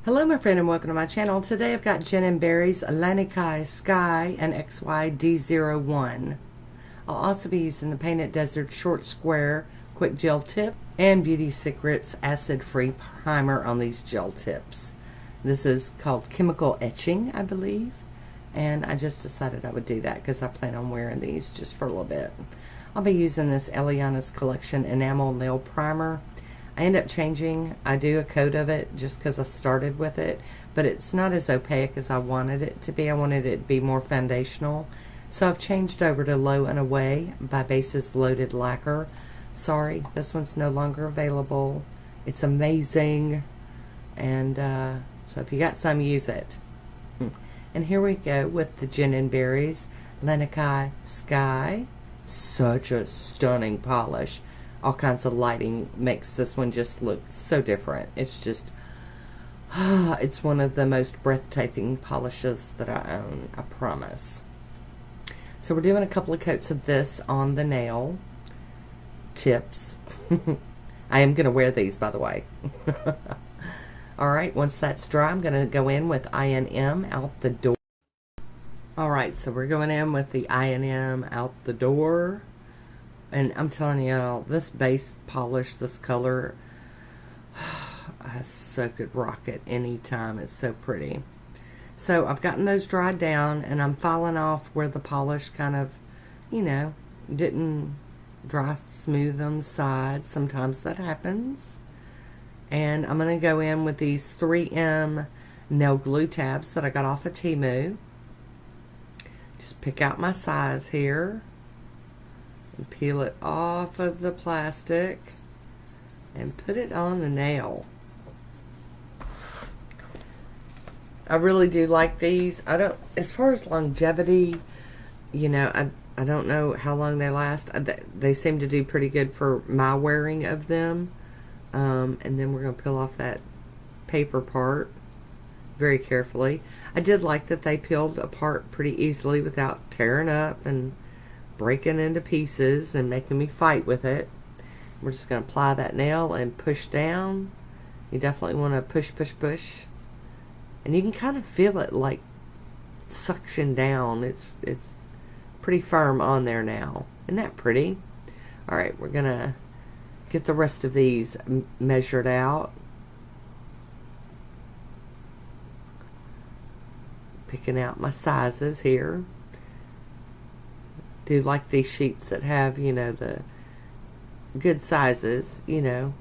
Hello my friend and welcome to my channel. Today I've got Jen and Barry's Lanikai Sky and XYD01. I'll also be using the Painted Desert Short Square Quick Gel Tip and Beauty Secrets Acid Free Primer on these gel tips. This is called Chemical Etching, I believe, and I just decided I would do that because I plan on wearing these just for a little bit. I'll be using this Eliana's Collection Enamel Nail Primer. I end up changing, I do a coat of it just because I started with it, but it's not as opaque as I wanted it to be. I wanted it to be more foundational. So I've changed over to Low and Away by Base's Loaded Lacquer. Sorry, this one's no longer available. It's amazing. And so if you got some, use it. And here we go with the Jen and Barry's Lanikai Sky. Such a stunning polish. All kinds of lighting makes this one just look so different. It's just, it's one of the most breathtaking polishes that I own, I promise. So we're doing a couple of coats of this on the nail tips. I am going to wear these, by the way. Alright, once that's dry, I'm going to go in with I&M out the door. Alright, so we're going in with the I&M out the door. And I'm telling y'all, this base polish, this color, I so could rock it anytime. It's so pretty. So I've gotten those dried down, and I'm filing off where the polish kind of, you know, didn't dry smooth on the side. Sometimes that happens. And I'm going to go in with these 3M nail glue tabs that I got off of Temu. Just pick out my size here. And peel it off of the plastic and put it on the nail. I really do like these. I don't, as far as longevity, you know, I don't know how long they last. They seem to do pretty good for my wearing of them. And then we're going to peel off that paper part very carefully. I did like that they peeled apart pretty easily without tearing up and breaking into pieces and making me fight with it. We're just going to apply that nail and push down. You definitely want to push, push, push. And you can kind of feel it like suction down. It's pretty firm on there now. Isn't that pretty? Alright, we're going to get the rest of these measured out. Picking out my sizes here. Do like these sheets that have, you know, the good sizes, you know.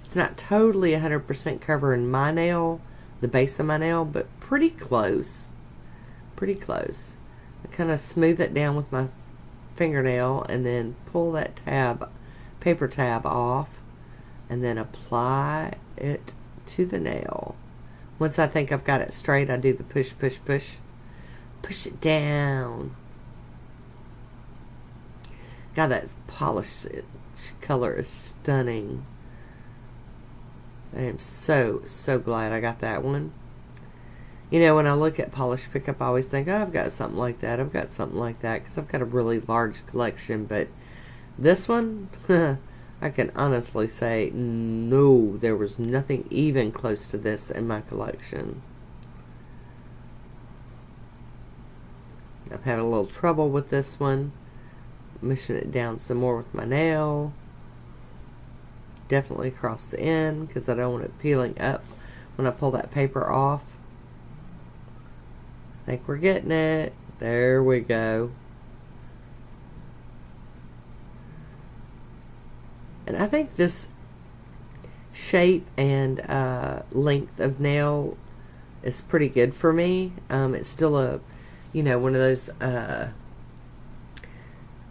It's not totally 100% covering my nail, the base of my nail, but pretty close. Pretty close. I kind of smooth it down with my fingernail and then pull that tab, paper tab off and then apply it to the nail. Once I think I've got it straight, I do the push, push, push. Push it down. God, that polish color is stunning. I am so glad I got that one. You know, when I look at polish pickup, I always think, oh, I've got something like that. I've got something like that because I've got a really large collection. But this one, I can honestly say, no, there was nothing even close to this in my collection. I've had a little trouble with this one. Mushing it down some more with my nail. Definitely across the end because I don't want it peeling up when I pull that paper off. I think we're getting it. There we go. And I think this shape and length of nail is pretty good for me. It's still a, you know, one of those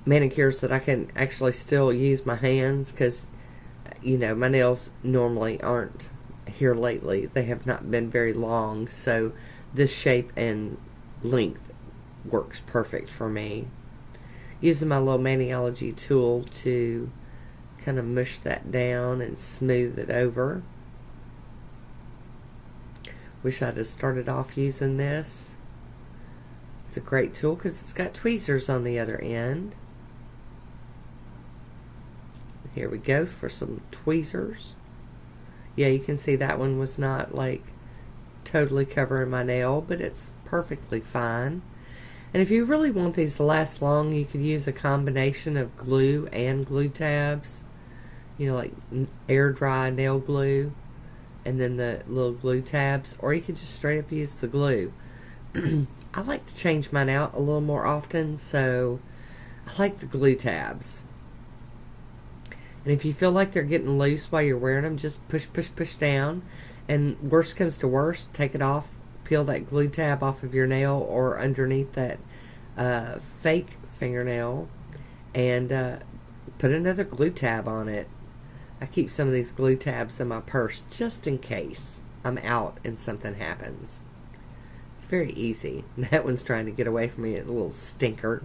manicures that I can actually still use my hands because, you know, my nails normally aren't here lately. They have not been very long, so this shape and length works perfect for me. Using my little Maniology tool to kind of mush that down and smooth it over. Wish I'd have started off using this. It's a great tool because it's got tweezers on the other end. Here we go for some tweezers. Yeah, you can see that one was not like totally covering my nail, but it's perfectly fine. And if you really want these to last long, you could use a combination of glue and glue tabs. You know, like air dry nail glue and then the little glue tabs, or you could just straight up use the glue. I like to change mine out a little more often, so I like the glue tabs. And if you feel like they're getting loose while you're wearing them, just push down. And worst comes to worst, take it off, peel that glue tab off of your nail or underneath that fake fingernail, and put another glue tab on it. I keep some of these glue tabs in my purse just in case I'm out and something happens. It's very easy. That one's trying to get away from me, a little stinker.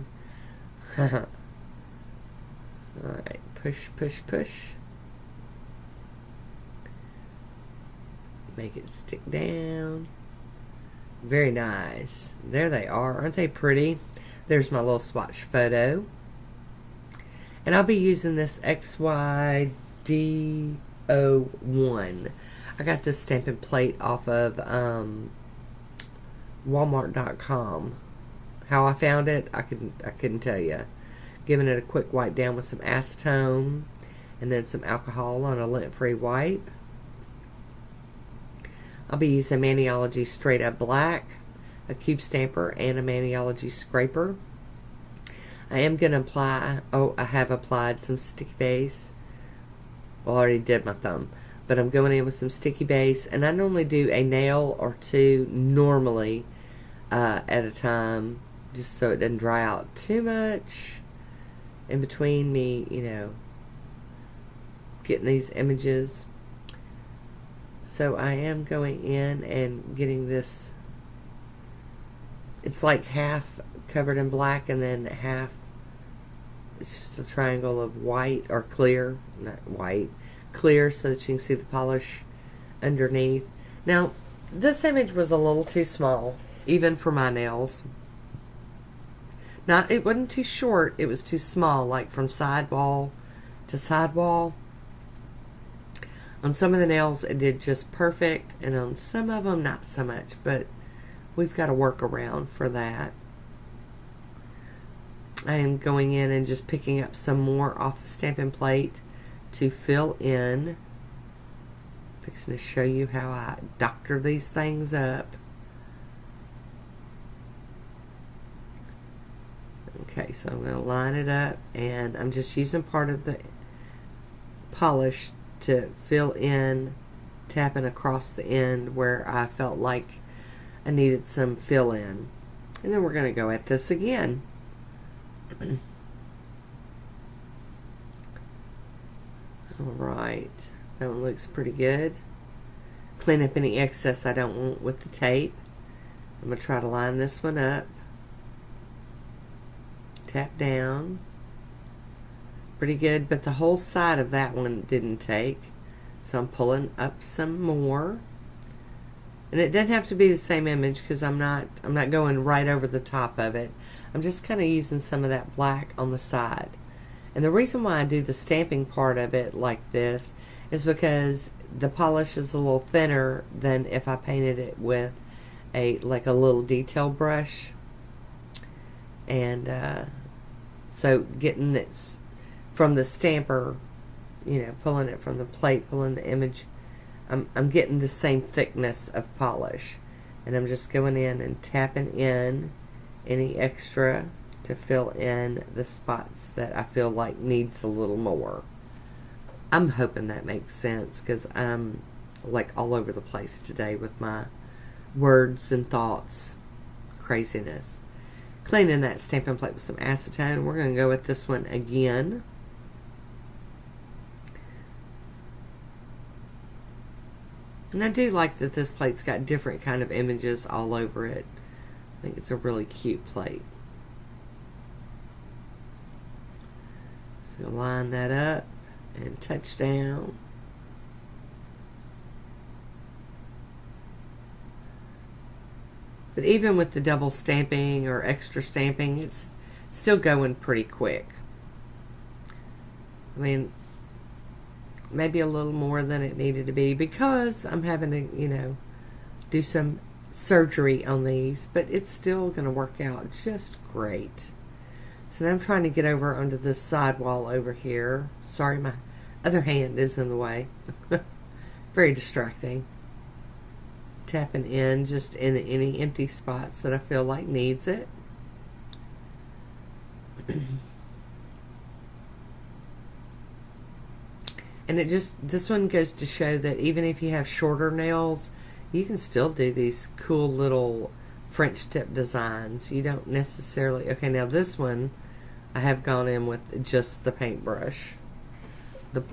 Alright, push. Make it stick down. Very nice. There they are. Aren't they pretty? There's my little swatch photo. And I'll be using this XYDO1. I got this stamping plate off of Walmart.com. How I found it, I couldn't tell you. Giving it a quick wipe down with some acetone and then some alcohol on a lint-free wipe. I'll be using Maniology Straight Up Black, a cube stamper, and a Maniology scraper. I am going to apply, I have applied some sticky base. Well, I already did my thumb. But I'm going in with some sticky base, and I normally do a nail or two normally at a time, just so it doesn't dry out too much in between me, getting these images. So I am going in and getting this, it's like half covered in black and then half, it's just a triangle of white or clear, not white, clear, so that you can see the polish underneath. Now, this image was a little too small, even for my nails. It wasn't too short, it was too small, like from sidewall to sidewall. On some of the nails, it did just perfect, and on some of them, not so much, but we've got to work around for that. I am going in and just picking up some more off the stamping plate to fill in. Fixing to show you how I doctor these things up. Okay, so I'm going to line it up, and I'm just using part of the polish to fill in, tapping across the end where I felt like I needed some fill in. And then we're going to go at this again. Alright, that one looks pretty good. Clean up any excess I don't want with the tape. I'm going to try to line this one up. Tap down. Pretty good, but the whole side of that one didn't take. So I'm pulling up some more. And it doesn't have to be the same image because I'm not going right over the top of it. I'm just kind of using some of that black on the side. And the reason why I do the stamping part of it like this is because the polish is a little thinner than if I painted it with a little detail brush. And so getting this from the stamper, pulling it from the plate, pulling the image, I'm getting the same thickness of polish. And I'm just going in and tapping in any extra to fill in the spots that I feel like needs a little more. I'm hoping that makes sense because I'm like all over the place today with my words and thoughts. Craziness. Cleaning that stamping plate with some acetone. We're going to go with this one again. And I do like that this plate's got different kind of images all over it. I think it's a really cute plate. So line that up and touch down. But even with the double stamping or extra stamping, it's still going pretty quick. I mean, maybe a little more than it needed to be because I'm having to, do some surgery on these, but it's still going to work out just great. So now I'm trying to get over onto this sidewall over here. Sorry, my other hand is in the way. Very distracting. Tapping in just in any empty spots that I feel like needs it. And this one goes to show that even if you have shorter nails, you can still do these cool little French tip designs. You don't necessarily... Okay, now this one, I have gone in with just the paintbrush. The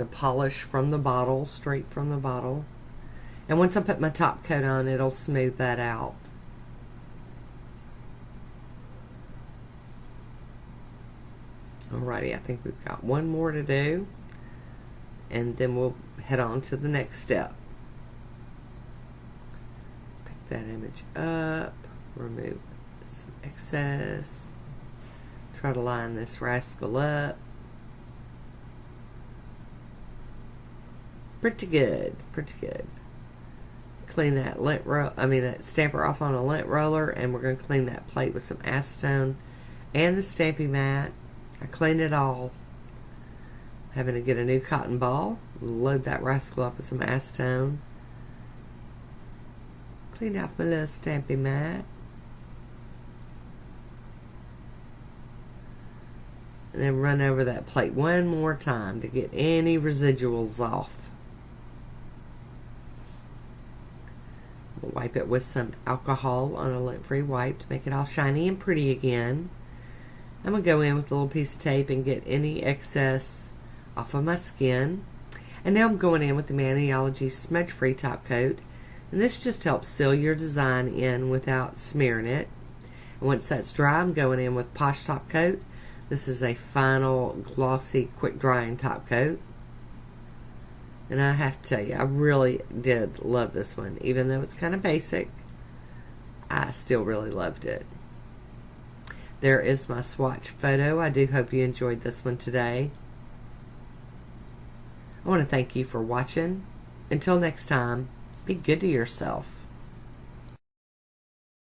polish from the bottle, straight from the bottle. And once I put my top coat on, it'll smooth that out. Alrighty, I think we've got one more to do, and then we'll head on to the next step. Pick that image up, remove some excess, try to line this rascal up. Pretty good, pretty good. Clean that that stamper off on a lint roller, and we're going to clean that plate with some acetone and the stampy mat. I clean it all. Having to get a new cotton ball, load that rascal up with some acetone. Clean off my little stampy mat. And then run over that plate one more time to get any residuals off. We'll wipe it with some alcohol on a lint-free wipe to make it all shiny and pretty again. I'm going to go in with a little piece of tape and get any excess off of my skin. And now I'm going in with the Maniology smudge-free top coat. And this just helps seal your design in without smearing it. And once that's dry, I'm going in with Posh top coat. This is a final glossy, quick drying top coat. And I have to tell you, I really did love this one. Even though it's kind of basic, I still really loved it. There is my swatch photo. I do hope you enjoyed this one today. I want to thank you for watching. Until next time, be good to yourself.